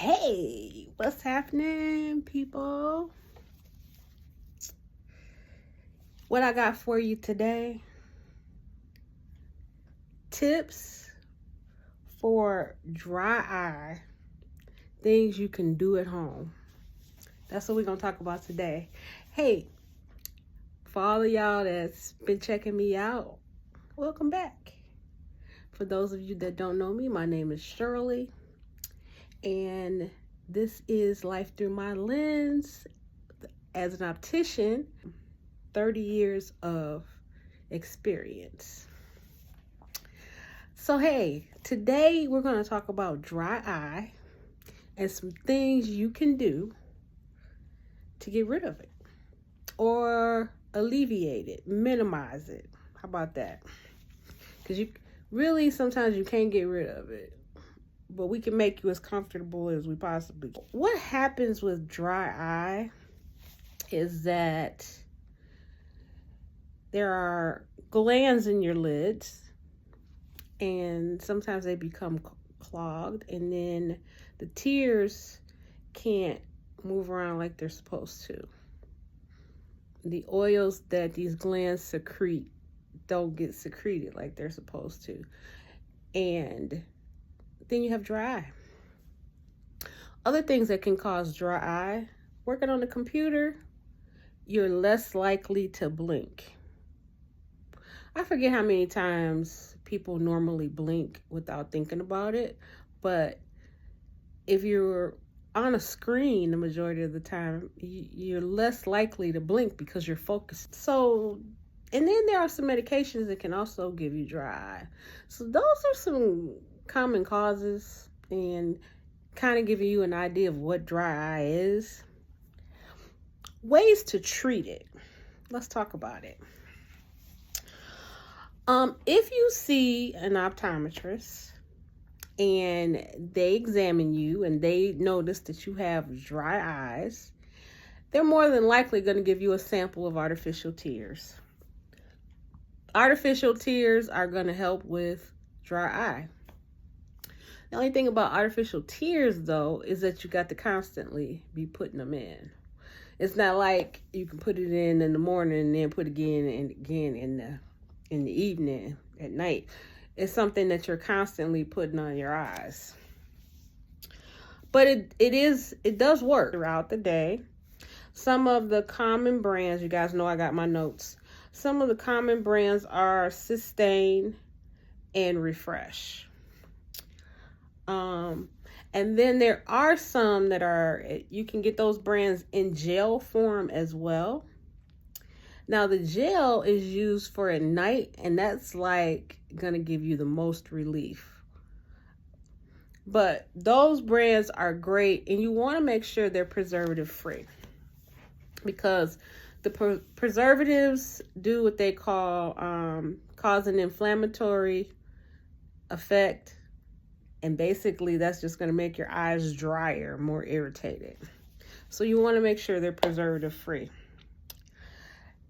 Hey, what's happening, people? What I got for you today, tips for dry eye, things you can do at home. That's what we're going to talk about today. Hey, for all of y'all that's been checking me out, welcome back. For those of you that don't know me, my name is Shirley, and this is Life Through My Lens as an optician. 30 years of experience. So hey, today we're going to talk about dry eye and some things you can do to get rid of it or alleviate it, minimize it. How about that? Because you really sometimes you can't get rid of it, but we can make you as comfortable as we possibly can. What happens with dry eye is that there are glands in your lids, and sometimes they become clogged, and then the tears can't move around like they're supposed to. The oils that these glands secrete don't get secreted like they're supposed to. And then you have dry eye. Other things that can cause dry eye: working on the computer, you're less likely to blink. I forget how many times people normally blink without thinking about it, but if you're on a screen the majority of the time, you're less likely to blink because you're focused. So, and then there are some medications that can also give you dry eye. So those are some common causes and kind of giving you an idea of what dry eye is. Ways to treat it. Let's talk about it. If you see an optometrist and they examine you and they notice that you have dry eyes, they're more than likely going to give you a sample of artificial tears. Artificial tears are going to help with dry eye. The only thing about artificial tears, though, is that you got to constantly be putting them in. It's not like you can put it in the morning and then put again and again in the evening, at night. It's something that you're constantly putting on your eyes. But it does work throughout the day. Some of the common brands, you guys know I got my notes. Some of the common brands are Sustain and Refresh. And then there are some that you can get those brands in gel form as well. Now the gel is used for at night, and that's like gonna give you the most relief. But those brands are great, and you want to make sure they're preservative free, because the preservatives do what they call cause an inflammatory effect, and basically that's just going to make your eyes drier, more irritated. So you want to make sure they're preservative free.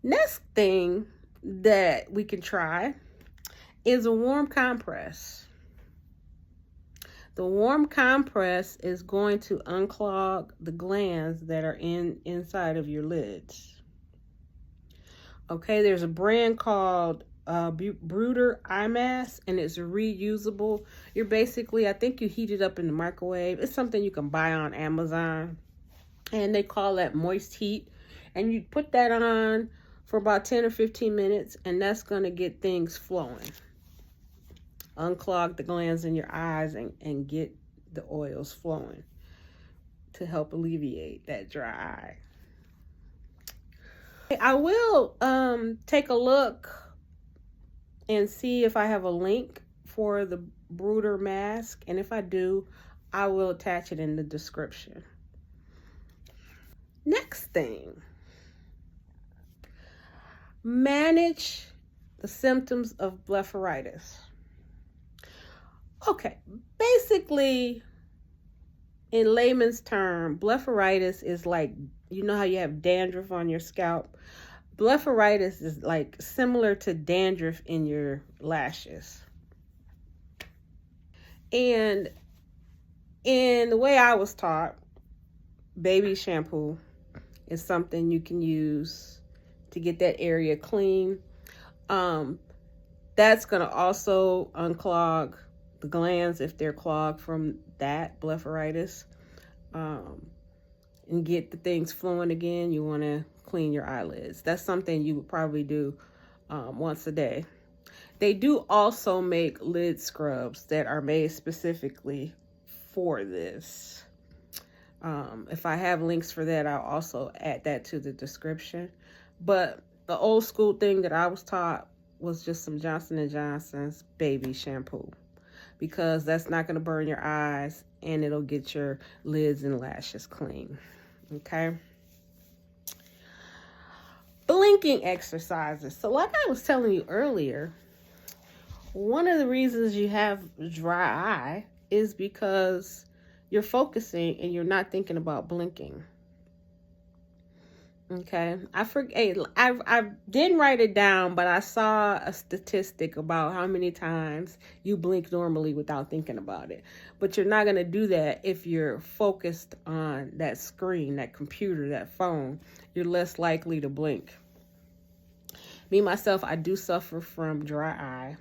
Next thing that we can try is a warm compress. The warm compress is going to unclog the glands that are inside of your lids. Okay, there's a brand called Bruder Eye Mask, and it's reusable. You're basically, I think you heat it up in the microwave. It's something you can buy on Amazon, and they call that moist heat. And you put that on for about 10 or 15 minutes, and that's going to get things flowing. Unclog the glands in your eyes and get the oils flowing to help alleviate that dry eye. I will take a look and see if I have a link for the Bruder mask, and if I do, I will attach it in the description. Next thing, manage the symptoms of blepharitis. Okay, basically, in layman's term, blepharitis is like, you know how you have dandruff on your scalp? Blepharitis is like similar to dandruff in your lashes. And And the way I was taught, baby shampoo is something you can use to get that area clean. That's going to also unclog the glands if they're clogged from that blepharitis, and get the things flowing again. You want to clean your eyelids. That's something you would probably do once a day. They do also make lid scrubs that are made specifically for this. If I have links for that, I'll also add that to the description. But the old school thing that I was taught was just some Johnson & Johnson's baby shampoo, because that's not going to burn your eyes and it'll get your lids and lashes clean. Okay. Blinking exercises. So like I was telling you earlier, one of the reasons you have dry eye is because you're focusing and you're not thinking about blinking. Okay, I didn't write it down, but I saw a statistic about how many times you blink normally without thinking about it. But you're not going to do that if you're focused on that screen, that computer, that phone. You're less likely to blink. Me, myself, I do suffer from dry eye.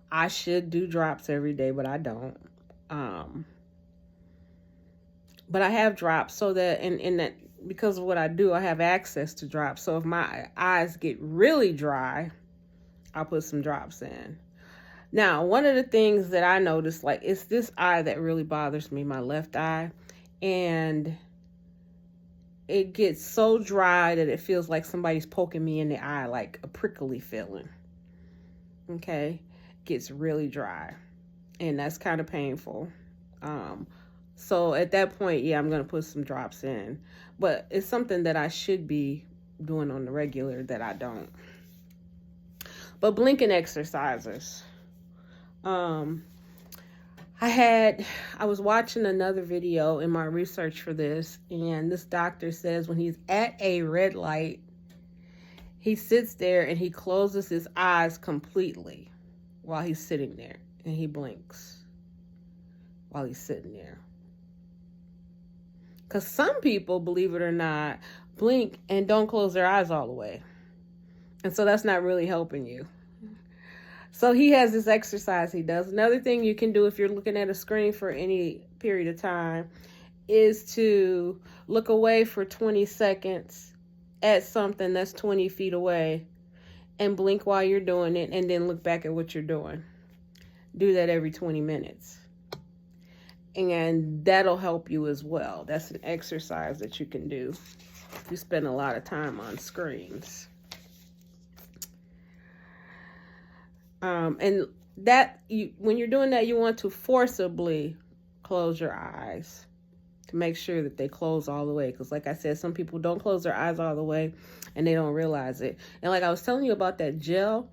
I should do drops every day, but I don't. But I have drops so that in that, because of what I do, I have access to drops. So if my eyes get really dry, I'll put some drops in. Now, one of the things that I noticed, like, it's this eye that really bothers me, my left eye. And it gets so dry that it feels like somebody's poking me in the eye, like a prickly feeling. Okay? Gets really dry. And that's kind of painful. So at that point, yeah, I'm going to put some drops in. But it's something that I should be doing on the regular that I don't. But blinking exercises. I was watching another video in my research for this, and this doctor says when he's at a red light, he sits there and he closes his eyes completely while he's sitting there, and he blinks while he's sitting there. Because some people, believe it or not, blink and don't close their eyes all the way. And so that's not really helping you. So he has this exercise he does. Another thing you can do if you're looking at a screen for any period of time is to look away for 20 seconds at something that's 20 feet away and blink while you're doing it, and then look back at what you're doing. Do that every 20 minutes. And that'll help you as well. That's an exercise that you can do if you spend a lot of time on screens. And when you're doing that, you want to forcibly close your eyes to make sure that they close all the way. Because like I said, some people don't close their eyes all the way and they don't realize it. And like I was telling you about that gel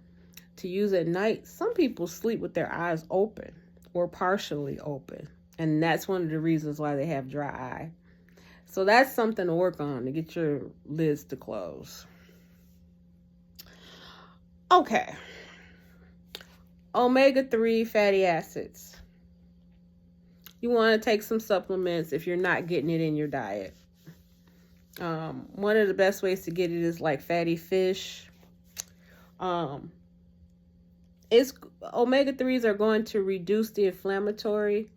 to use at night, some people sleep with their eyes open or partially open. And that's one of the reasons why they have dry eye. So that's something to work on to get your lids to close. Okay. Omega-3 fatty acids. You want to take some supplements if you're not getting it in your diet. One of the best ways to get it is like fatty fish. Omega-3s are going to reduce the inflammatory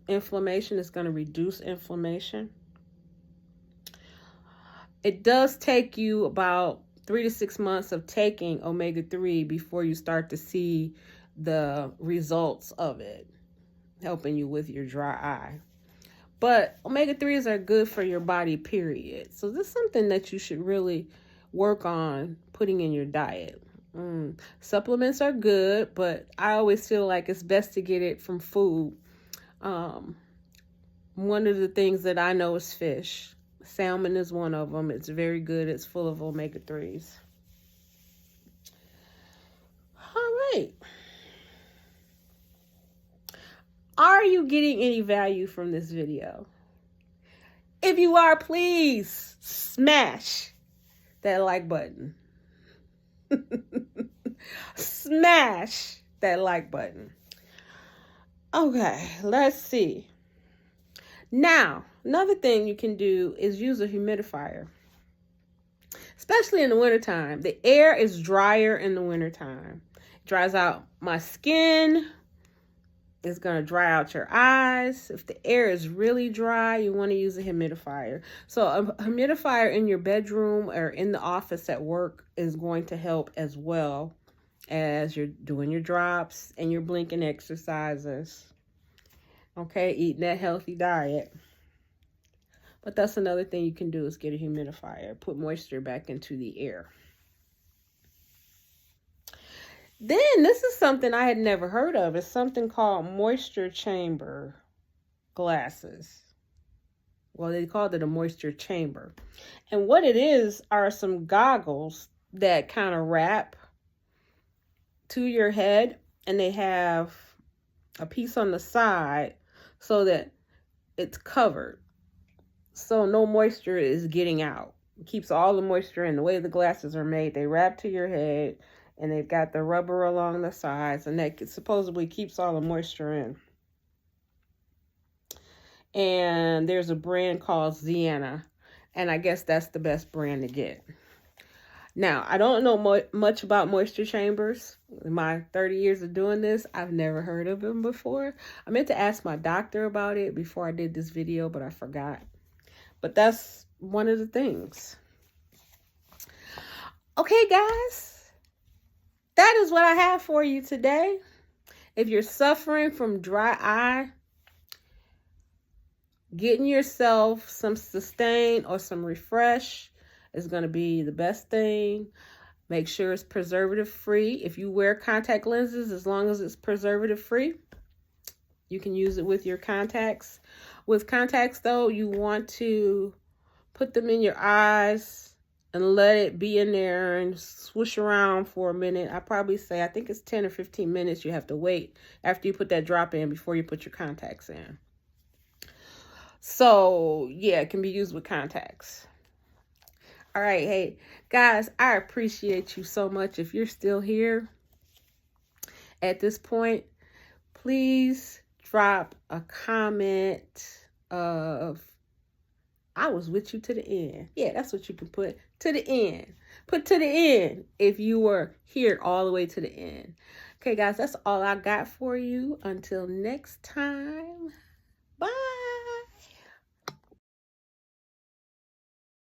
inflammation. Is going to reduce inflammation. It does take you about 3 to 6 months of taking omega-3 before you start to see the results of it, helping you with your dry eye. But omega-3s are good for your body, period. So this is something that you should really work on putting in your diet. Supplements are good, but I always feel like it's best to get it from food. One of the things that I know is fish. Salmon is one of them. It's very good. It's full of omega-3s. All right. Are you getting any value from this video? If you are, please smash that like button. Smash that like button. Okay, let's see. Now, another thing you can do is use a humidifier, especially in the wintertime. The air is drier in the wintertime. It dries out my skin. It's going to dry out your eyes. If the air is really dry, you want to use a humidifier. So a humidifier in your bedroom or in the office at work is going to help as well as you're doing your drops and your blinking exercises. Okay, eating that healthy diet. But that's another thing you can do is get a humidifier. Put moisture back into the air. Then this is something I had never heard of. It's something called moisture chamber glasses. Well, they called it a moisture chamber. And what it is are some goggles that kind of wrap to your head, and they have a piece on the side so that it's covered. So no moisture is getting out. It keeps all the moisture in. The way the glasses are made, they wrap to your head, and they've got the rubber along the sides, and that supposedly keeps all the moisture in. And there's a brand called Sienna, and I guess that's the best brand to get. Now, I don't know much about moisture chambers. In my 30 years of doing this, I've never heard of them before. I meant to ask my doctor about it before I did this video, but I forgot. But that's one of the things. Okay, guys, that is what I have for you today. If you're suffering from dry eye, getting yourself some Sustain or some Refresh is going to be the best thing. Make sure it's preservative free. If you wear contact lenses, as long as it's preservative free, you can use it with your contacts. With contacts, though, you want to put them in your eyes and let it be in there and swoosh around for a minute. I probably say, I think it's 10 or 15 minutes you have to wait after you put that drop in before you put your contacts in. So, yeah, it can be used with contacts. All right, hey, guys, I appreciate you so much. If you're still here at this point, please drop a comment of, I was with you to the end. Yeah, that's what you can put, to the end. Put to the end if you were here all the way to the end. Okay, guys, that's all I got for you. Until next time, bye.